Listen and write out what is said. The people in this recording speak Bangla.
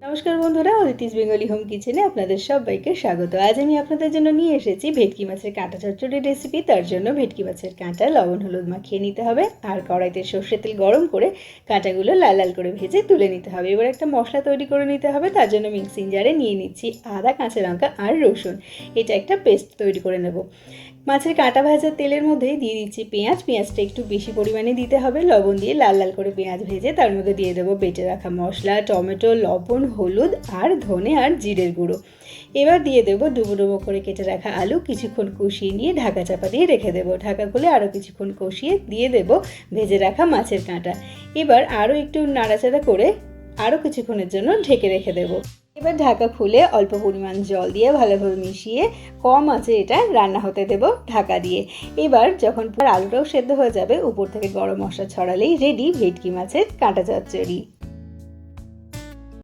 নমস্কার বন্ধুরা, অদিতিস বেঙ্গলি হোম কিচেনে আপনাদের সবাইকে স্বাগত। আজ আমি আপনাদের জন্য নিয়ে এসেছি ভেটকি মাছের কাঁটা চচ্চড়ি রেসিপি। তার জন্য ভেটকি মাছের কাঁটা লবণ হলুদ মাখিয়ে নিতে হবে, আর কড়াইতে সর্ষের তেল গরম করে কাঁটাগুলো লাল লাল করে ভেজে তুলে নিতে হবে। এবার একটা মশলা তৈরি করে নিতে হবে। তার জন্য মিক্সিং জারে নিয়ে নিচ্ছি আদা, কাঁচা লঙ্কা আর রসুন। এটা একটা পেস্ট তৈরি করে নেব। মাছের কাঁটা ভাজার তেলের মধ্যেই দিয়ে দিচ্ছি পেঁয়াজ। পেঁয়াজটা একটু বেশি পরিমাণে দিতে হবে। লবণ দিয়ে লাল লাল করে পেঁয়াজ ভেজে তার মধ্যে দিয়ে দেবো বেটে রাখা মশলা, টমেটো, লবণ, হলুদ আর ধনে আর জিরের গুঁড়ো। এবার দিয়ে দেবো ডুবো ডুবো করে কেটে রাখা আলু। কিছুক্ষণ কষিয়ে নিয়ে ঢাকা চাপা দিয়ে রেখে দেবো। ঢাকা খুলে আরও কিছুক্ষণ কষিয়ে দিয়ে দেবো ভেজে রাখা মাছের কাঁটা। এবার আরও একটু নাড়াচাড়া করে আরও কিছুক্ষণের জন্য ঢেকে রেখে দেবো। এবার ঢাকা খুলে অল্প পরিমাণ জল দিয়ে ভালোভাবে মিশিয়ে কম আঁচে এটা রান্না হতে দেব ঢাকা দিয়ে। এবার যখন আলুটাও সেদ্ধ হয়ে যাবে, উপর থেকে গরম মশলা ছড়ালেই রেডি ভেটকি মাছের কাঁটা চচ্চড়ি।